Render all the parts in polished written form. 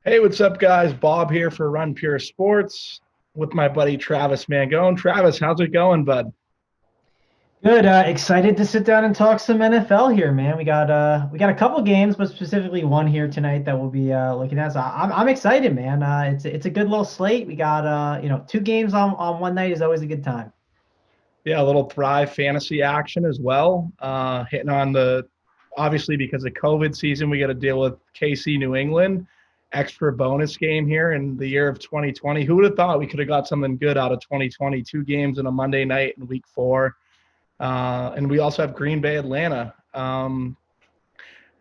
Hey, what's up, guys? Bob here for Run Pure Sports with my buddy Travis Mangone. Travis, how's it going, bud? Good. Excited to sit down and talk some NFL here, man. We got a couple games, but specifically one here tonight that we'll be looking at. So I'm excited, man. It's a good little slate. We got two games on one night is always a good time. Yeah, a little Thrive fantasy action as well. Hitting on obviously because of COVID season, we got to deal with KC New England. Extra bonus game here in the year of 2020. Who would have thought we could have got something good out of 2020? Two games in a Monday night in week 4. And we also have Green Bay, Atlanta. How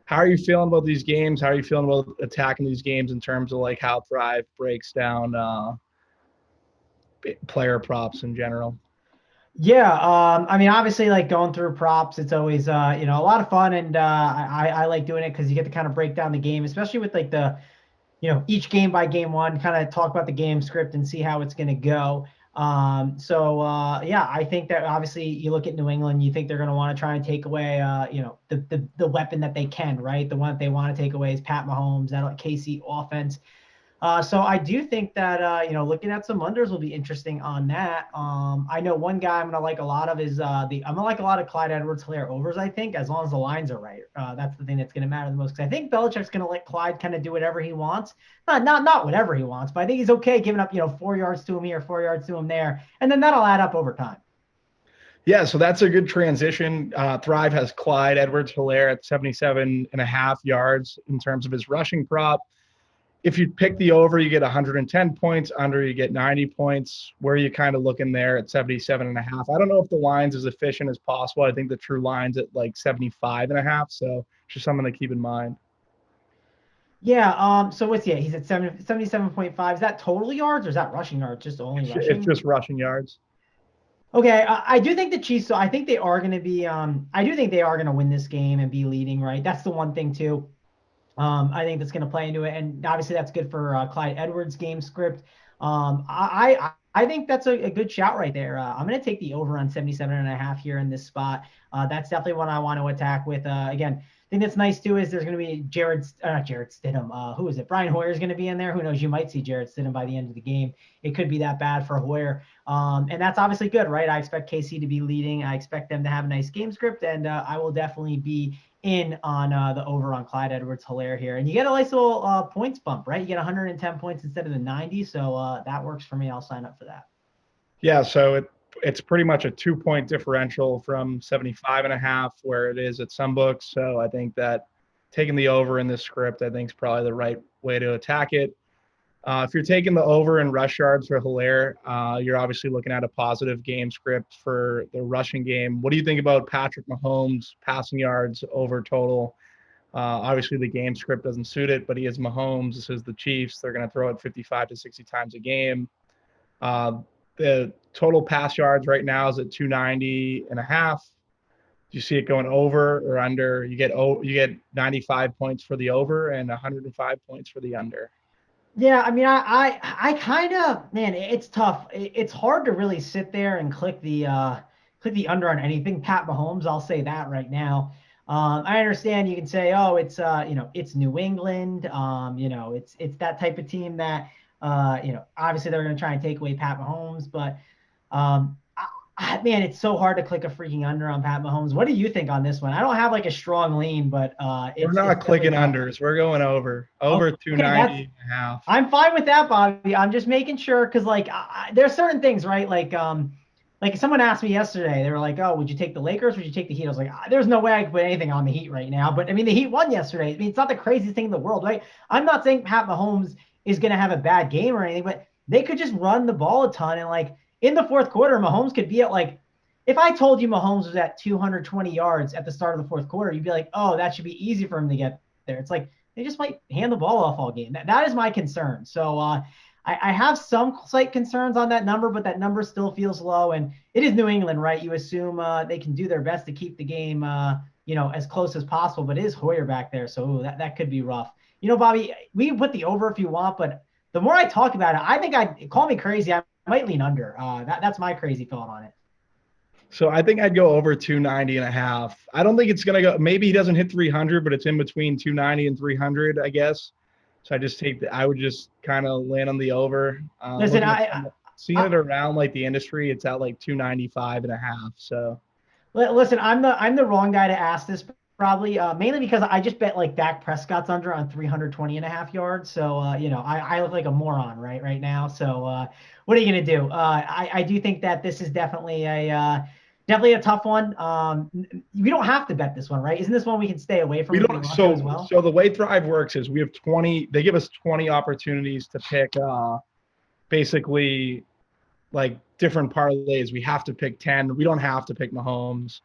are you feeling about these games? How are you feeling about attacking these games in terms of like how Thrive breaks down player props in general? Yeah. I mean, obviously, like going through props, it's always a lot of fun, and I like doing it because you get to kind of break down the game, especially with like the each game by game one, kind of talk about the game script and see how it's going to go. Yeah, I think that obviously you look at New England, you think they're going to want to try and take away, the weapon that they can, right? The one that they want to take away is Pat Mahomes, that KC offense. So I do think that looking at some unders will be interesting on that. I know one guy I'm gonna like a lot of is I'm gonna like a lot of Clyde Edwards-Hilaire overs. I think as long as the lines are right, that's the thing that's gonna matter the most. Because I think Belichick's gonna let Clyde kind of do whatever he wants, not whatever he wants, but I think he's okay giving up 4 yards to him here, 4 yards to him there, and then that'll add up over time. Yeah, so that's a good transition. Thrive has Clyde Edwards-Hilaire at 77.5 yards in terms of his rushing prop. If you pick the over, you get 110 points. Under, you get 90 points. Where are you kind of looking there at 77.5? I don't know if the line's as efficient as possible. I think the true line's at like 75.5. So just something to keep in mind. Yeah. He's at 77.5. Is that total yards or is that rushing yards? Just only It's rushing? just rushing yards. Okay, I do think the Chiefs. So I think they are going to be. I do think they are going to win this game and be leading. Right, that's the one thing too. I think that's going to play into it, and obviously that's good for Clyde Edwards' game script. I think that's a good shout right there. I'm going to take the over on 77.5 here in this spot. That's definitely one I want to attack with. Again, I think that's nice too is there's going to be not Jared Stidham. Who is it? Brian Hoyer's going to be in there. Who knows? You might see Jared Stidham by the end of the game. It could be that bad for Hoyer. And that's obviously good, right? I expect KC to be leading. I expect them to have a nice game script, and I will definitely be in on the over on Clyde Edwards-Hilaire here. And you get a nice little points bump, right? You get 110 points instead of the 90. So that works for me. I'll sign up for that. Yeah, so it's pretty much a 2-point differential from 75.5 where it is at some books. So I think that taking the over in this script, I think is probably the right way to attack it. If you're taking the over in rush yards for Hilaire, you're obviously looking at a positive game script for the rushing game. What do you think about Patrick Mahomes passing yards over total? Obviously, the game script doesn't suit it, but he is Mahomes. This is the Chiefs. They're going to throw it 55 to 60 times a game. The total pass yards right now is at 290.5. Do you see it going over or under? You get 95 points for the over and 105 points for the under. Yeah, I mean, I kind of, man, it's tough. It's hard to really sit there and click the under on anything. Pat Mahomes, I'll say that right now. I understand you can say, oh, it's it's New England. It's that type of team that obviously they're going to try and take away Pat Mahomes, but man, it's so hard to click a freaking under on Pat Mahomes. What do you think on this one? I don't have like a strong lean, but We're it's not definitely clicking tough. unders. We're going over. Over Okay, that's 290.5. I'm fine with that, Bobby. I'm just making sure because like there's certain things, right? Like someone asked me yesterday, they were like, "Oh, would you take the Lakers? Would you take the Heat?" I was like, "There's no way I could put anything on the Heat right now." But I mean, the Heat won yesterday. I mean, it's not the craziest thing in the world, right? I'm not saying Pat Mahomes is going to have a bad game or anything, but they could just run the ball a ton and like in the fourth quarter, Mahomes could be at like. If I told you Mahomes was at 220 yards at the start of the fourth quarter, you'd be like, "Oh, that should be easy for him to get there." It's like they just might hand the ball off all game. That is my concern. So I have some slight concerns on that number, but that number still feels low. And it is New England, right? You assume they can do their best to keep the game, as close as possible. But it is Hoyer back there, so that could be rough. Bobby, we can put the over if you want, but The more I talk about it, I think call me crazy. I might lean under. That's my crazy thought on it. So I think I'd go over 290.5. I don't think it's going to go. Maybe he doesn't hit 300, but it's in between 290 and 300, I guess. So I would just kind of land on the over. Listen, Seeing I it around like the industry, it's at like 295.5. So listen. I'm the wrong guy to ask this probably, mainly because I just bet like Dak Prescott's under on 320.5 yards. So I look like a moron right now. So what are you gonna do? I do think that this is definitely a tough one. We don't have to bet this one, right? Isn't this one we can stay away from we if we don't. want to as well? So the way Thrive works is we have 20. They give us 20 opportunities to pick. Basically, like different parlays. We have to pick 10. We don't have to pick Mahomes.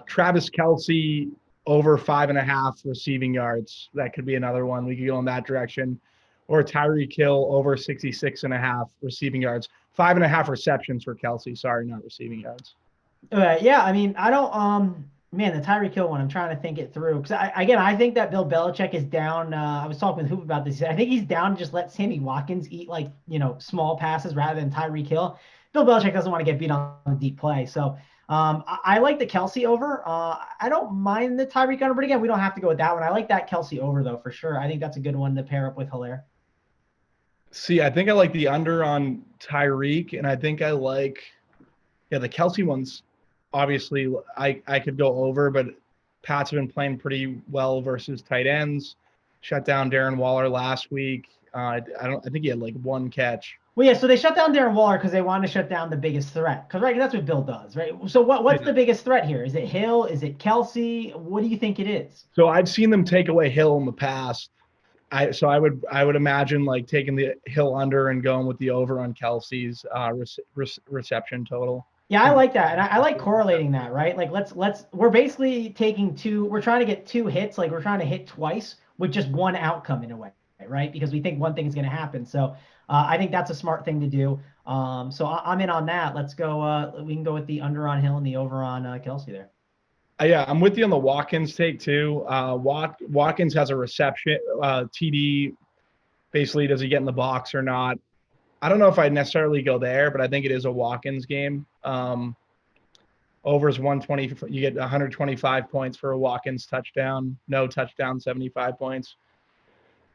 Travis Kelsey over 5.5 receiving yards. That could be another one. We could go in that direction. Or Tyreek Hill over 66.5 receiving yards. 5.5 receptions for Kelsey. Sorry, not receiving yards. Yeah, I mean, I don't man, the Tyreek Hill one, I'm trying to think it through. Because I think that Bill Belichick is down. I was talking with Hoop about this. I think he's down to just let Sammy Watkins eat like, small passes rather than Tyreek Hill. Bill Belichick doesn't want to get beat on the deep play. So I like the Kelsey over. I don't mind the Tyreek under, but again, we don't have to go with that one. I like that Kelsey over though, for sure. I think that's a good one to pair up with Hilaire. See, I think I like the under on Tyreek, and I think I like, yeah, the Kelsey ones. Obviously, I could go over, but Pats have been playing pretty well versus tight ends. Shut down Darren Waller last week. I think he had like one catch. Well, yeah, so they shut down Darren Waller because they wanted to shut down the biggest threat. Because right, that's what Bill does, right? So what's Yeah. the biggest threat here? Is it Hill? Is it Kelsey? What do you think it is? So I've seen them take away Hill in the past. I would imagine like taking the Hill under and going with the over on Kelsey's reception total. Yeah, I And like that, and I like correlating that, right? Like we're basically we're trying to get two hits, like we're trying to hit twice with just one outcome in a way, right? Because we think one thing is going to happen. So I think that's a smart thing to do. So I'm in on that. Let's go. We can go with the under on Hill and the over on Kelsey there. Yeah, I'm with you on the Watkins take too. Watkins has a reception TD. Basically, does he get in the box or not? I don't know if I'd necessarily go there, but I think it is a Watkins game. Over is 120. You get 125 points for a Watkins touchdown. No touchdown, 75 points.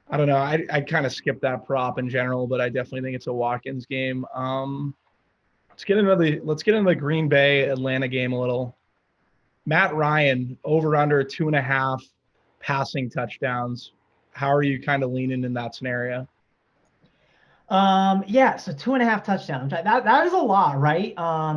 I don't know. I kind of skip that prop in general, but I definitely think it's a Watkins game. Let's get into the Green Bay Atlanta game a little. Matt Ryan over under 2.5 passing touchdowns. How are you kind of leaning in that scenario? Yeah, so 2.5 touchdowns. That is a lot, right?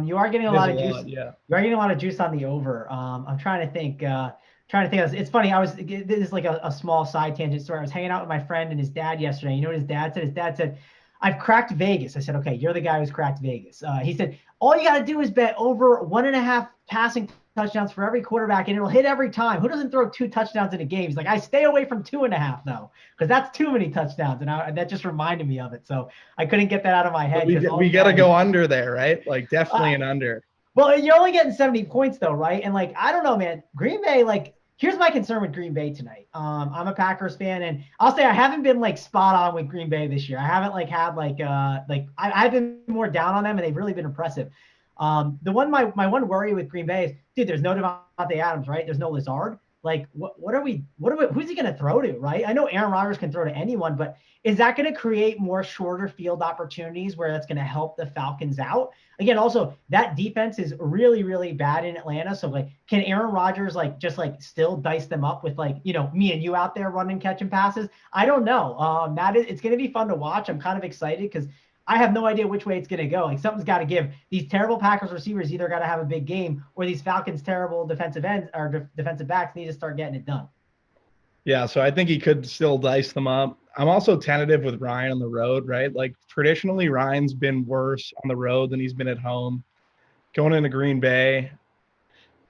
You are getting a It is lot a of juice. lot, yeah. You are getting a lot of juice on the over. I'm trying to think. It's funny. This is like a small side tangent story. I was hanging out with my friend and his dad yesterday. You know what his dad said? His dad said, "I've cracked Vegas." I said, "Okay, you're the guy who's cracked Vegas." He said, "All you got to do is bet over 1.5 passing touchdowns for every quarterback, and it'll hit every time. Who doesn't throw 2 touchdowns in a game?" He's like, "I stay away from 2.5 though, because that's too many touchdowns." And that just reminded me of it. So I couldn't get that out of my But head we because we got to go under there, right? Like uh, definitely an under. well, you're only getting 70 points though, right? And like, I don't know, man. Green Bay, like, here's my concern with Green Bay tonight. I'm a Packers fan, and I'll say I haven't been like spot on with Green Bay this year. I haven't like had I've been more down on them, and they've really been impressive. My one worry with Green Bay is, dude, there's no Devontae Adams, right? There's no Lazard. Like, who's he going to throw to, right? I know Aaron Rodgers can throw to anyone, but is that going to create more shorter field opportunities where that's going to help the Falcons out? Again, also that defense is really, really bad in Atlanta. So like, can Aaron Rodgers still dice them up with me and you out there running, catching passes? I don't know. It's going to be fun to watch. I'm kind of excited because I have no idea which way it's going to go. Like something's got to give. These terrible Packers receivers either got to have a big game, or these Falcons terrible defensive ends or defensive backs need to start getting it done. Yeah, so I think he could still dice them up. I'm also tentative with Ryan on the road, right? Like traditionally, Ryan's been worse on the road than he's been at home. Going into Green Bay,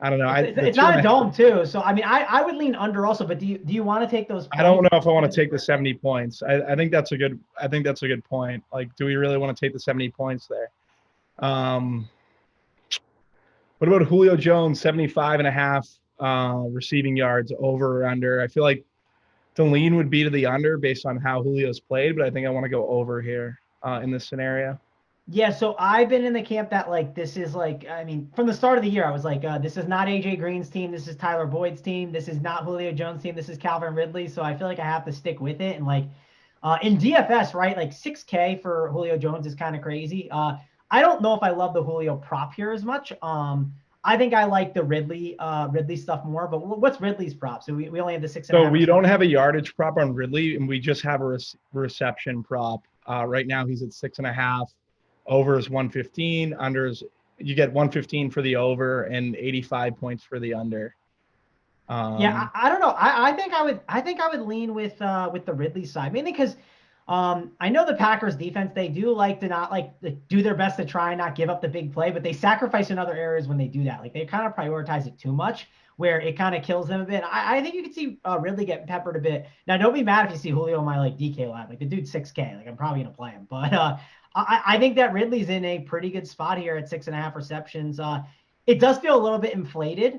I don't know. The It's two not and a a half. dome too, so I mean, I would lean under also. But do you want to take those I don't points? know if I want to take the 70 points. I think that's a good. I think that's a good point. Like, do we really want to take the 70 points there? Um, what about Julio Jones, 75.5 receiving yards over or under? I feel like the lean would be to the under based on how Julio's played, but I think I want to go over here in this scenario. Yeah, so I've been in the camp that like this is like I mean from the start of the year I was like this is not AJ Green's team, this is Tyler Boyd's team, this is not Julio Jones' team, this is Calvin Ridley. So I feel like I have to stick with it and like in DFS, right? Like 6K for Julio Jones is kind of crazy. I don't know if I love the Julio prop here as much. I think I like the Ridley stuff more. But what's Ridley's prop? So we only have the six and a So half. we don't have a yardage prop on Ridley, and we just have a reception prop. Right now he's at 6.5. Over is 115. Under is you get 115 for the over and 85 points for the under. Yeah, I don't know. I think I would lean with the Ridley side, mainly because I know the Packers defense, they do like to not like do their best to try and not give up the big play, but they sacrifice in other areas when they do that. Like they kind of prioritize it too much where it kind of kills them a bit. I think you can see Ridley getting peppered a bit. Now, don't be mad if you see Julio in my like DK lab. Like the dude's 6K. Like I'm probably gonna play him. But I think that Ridley's in a pretty good spot here at 6.5 receptions. It does feel a little bit inflated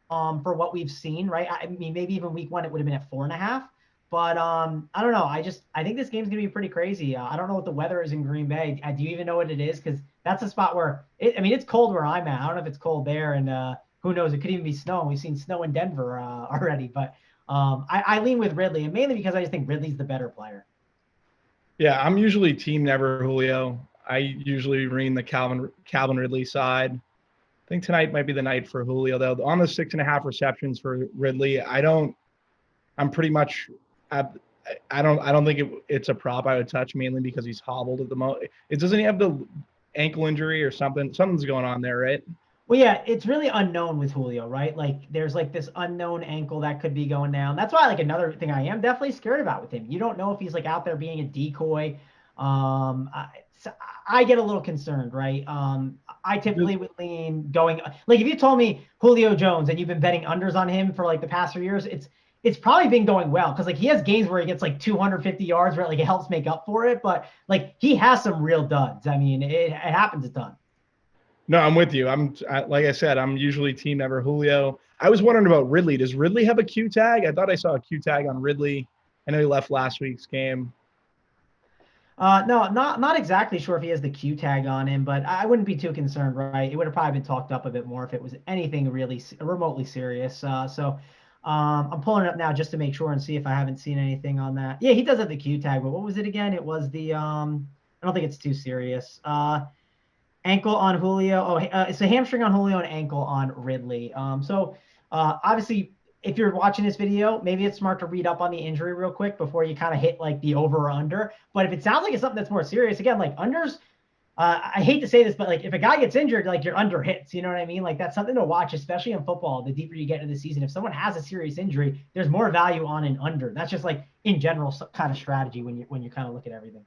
for what we've seen, right? I mean, maybe even week one it would have been at 4.5. But I don't know. I think this game's gonna be pretty crazy. I don't know what the weather is in Green Bay. Do you even know what it is? Because that's a spot where I mean it's cold where I'm at. I don't know if it's cold there, and who knows? It could even be snow. We've seen snow in Denver already. But I lean with Ridley, and mainly because I just think Ridley's the better player. Yeah, I'm usually team never Julio. I usually lean the Calvin Ridley side. I think tonight might be the night for Julio though. On the 6.5 receptions for Ridley, I'm pretty much I don't think it's a prop I would touch mainly because he's hobbled at the moment. Doesn't he have the ankle injury or something? Something's going on there, right? Well, yeah, it's really unknown with Julio, right? Like there's like this unknown ankle that could be going down. That's why like another thing I am definitely scared about with him. You don't know if he's like out there being a decoy. So I get a little concerned, right? I typically would lean going like if you told me Julio Jones and you've been betting unders on him for like the past 3 years, it's probably been going well because like he has games where he gets like 250 yards, where like it helps make up for it. But like he has some real duds. I mean, it happens a ton. No, I'm with you. Like I said, I'm usually team never Julio. I was wondering about Ridley. Does Ridley have a Q tag? I thought I saw a Q tag on Ridley. I know he left last week's game. No, not exactly sure if he has the Q tag on him, but I wouldn't be too concerned, right? It would have probably been talked up a bit more if it was anything really remotely serious. I'm pulling it up now just to make sure and see if I haven't seen anything on that. Yeah, he does have the Q tag, but what was it again? It was the I don't think it's too serious. Ankle on Julio. Oh, it's a hamstring on Julio and ankle on Ridley. Obviously, if you're watching this video, maybe it's smart to read up on the injury real quick before you kind of hit like the over or under. But if it sounds like it's something that's more serious, again, like unders, I hate to say this, but like if a guy gets injured, like your under hits, you know what I mean? Like that's something to watch, especially in football. The deeper you get into the season, if someone has a serious injury, there's more value on an under. That's just like in general kind of strategy when you kind of look at everything.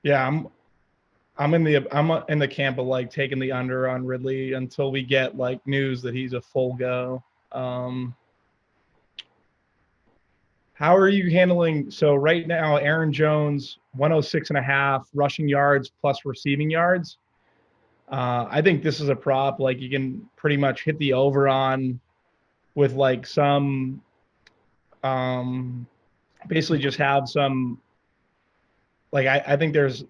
Yeah, I'm in the camp of like taking the under on Ridley until we get like news that he's a full go. How are you handling? So right now, Aaron Jones, 106.5 rushing yards plus receiving yards. I think this is a prop. Like you can pretty much hit the over on with like some, basically just have some. Like I think there's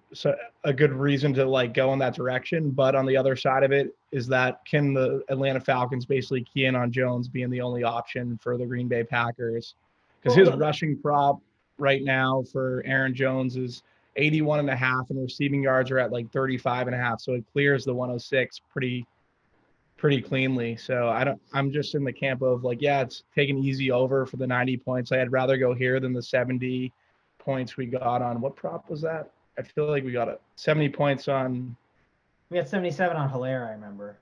a good reason to like go in that direction, but on the other side of it is that can the Atlanta Falcons basically key in on Jones being the only option for the Green Bay Packers? Because his rushing prop right now for Aaron Jones is 81.5 and receiving yards are at like 35.5. So it clears the 106 pretty cleanly. So I'm just in the camp of like, yeah, it's taking easy over for the 90 points. I'd rather go here than the 70 points we got on what prop was that? I feel like we got 70 points on. We had 77 on Hilaire, I remember.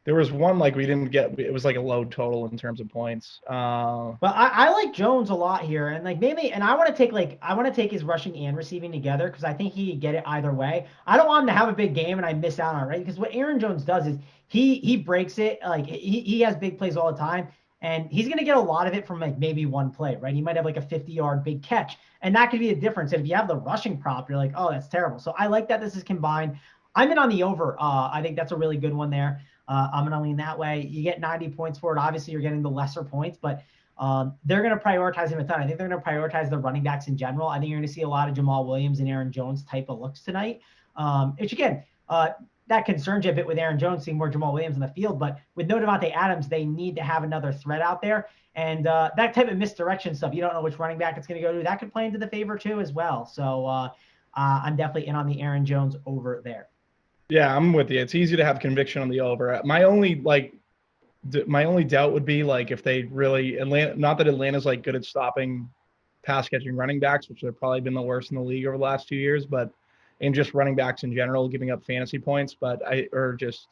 There was one like we didn't get. It was like a low total in terms of points. But I like Jones a lot here, and like maybe, and I want to take his rushing and receiving together because I think he could get it either way. I don't want him to have a big game and I miss out on it, right? Because what Aaron Jones does is he breaks it, like he has big plays all the time, and he's gonna get a lot of it from like maybe one play, right? He might have like a 50-yard big catch, and that could be a difference. And if you have the rushing prop, you're like, oh, that's terrible. So I like that this is combined. I'm in on the over. I think that's a really good one there. I'm going to lean that way. You get 90 points for it. Obviously, you're getting the lesser points, but They're going to prioritize him a ton. I think they're going to prioritize the running backs in general. I think you're going to see a lot of Jamal Williams and Aaron Jones type of looks tonight. Which again, that concerns you a bit with Aaron Jones seeing more Jamal Williams in the field, but with no Devontae Adams, they need to have another threat out there. And that type of misdirection stuff, you don't know which running back it's going to go to. That could play into the favor too as well. So I'm definitely in on the Aaron Jones over there. Yeah, I'm with you. It's easy to have conviction on the over. My only doubt would be like if they really not that Atlanta's like good at stopping pass catching running backs, which they've probably been the worst in the league over the last 2 years, but and just running backs in general giving up fantasy points, or just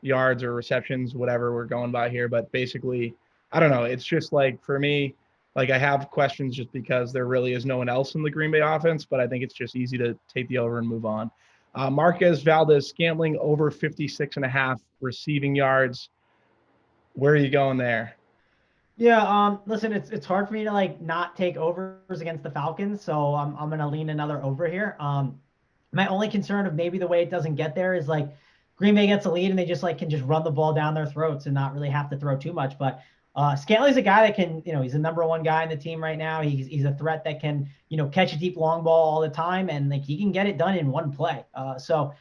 yards or receptions, whatever we're going by here. But basically, I don't know. It's just like for me, like I have questions just because there really is no one else in the Green Bay offense, but I think it's just easy to take the over and move on. Marquez Valdez-Scantling over 56.5 receiving yards. Where are you going there? Yeah, listen, it's hard for me to like not take overs against the Falcons, so I'm gonna lean another over here. My only concern of maybe the way it doesn't get there is like Green Bay gets a lead and they just like can just run the ball down their throats and not really have to throw too much. But Scanley's a guy that can, he's the number one guy in the team right now. He's a threat that can, catch a deep long ball all the time and like he can get it done in one play. So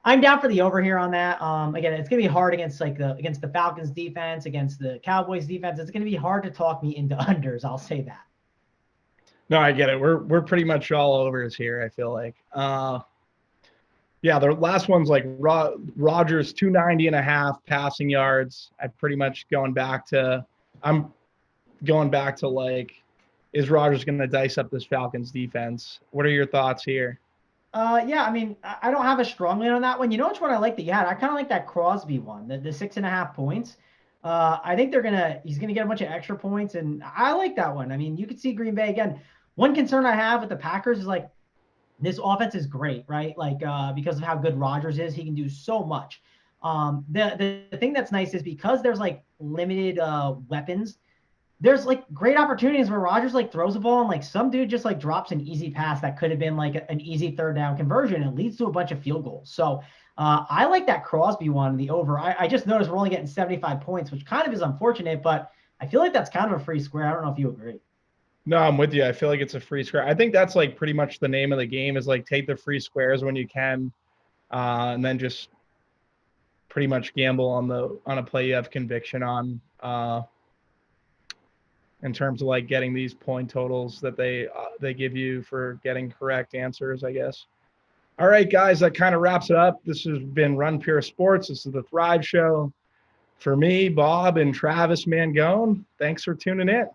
I'm down for the over here on that. Again, it's gonna be hard against the Falcons defense, against the Cowboys defense. It's gonna be hard to talk me into unders. I'll say that. No, I get it. We're pretty much all overs here, I feel like. Yeah, the last one's like Rodgers 290.5 passing yards. I'm going back to like, is Rodgers going to dice up this Falcons defense? What are your thoughts here? Yeah, I mean, I don't have a strong lean on that one. You know which one I like that you had? I kind of like that Crosby one, the 6.5 points. I think he's gonna get a bunch of extra points, and I like that one. I mean, you could see Green Bay again. One concern I have with the Packers is like this offense is great, right? Like because of how good Rodgers is, he can do so much. The thing that's nice is because there's like limited weapons, there's like great opportunities where Rodgers like throws a ball and like some dude just like drops an easy pass that could have been like an easy third down conversion and leads to a bunch of field goals. So I like that Crosby one, the over. I just noticed we're only getting 75 points, which kind of is unfortunate, but I feel like that's kind of a free square. I don't know if you agree. No, I'm with you. I feel like it's a free square. I think that's like pretty much the name of the game is like take the free squares when you can, and then just pretty much gamble on a play you have conviction on. In terms of like getting these point totals that they give you for getting correct answers, I guess. All right, guys, that kind of wraps it up. This has been Run Pure Sports. This is the Thrive Show. For me, Bob, and Travis Mangone, thanks for tuning in.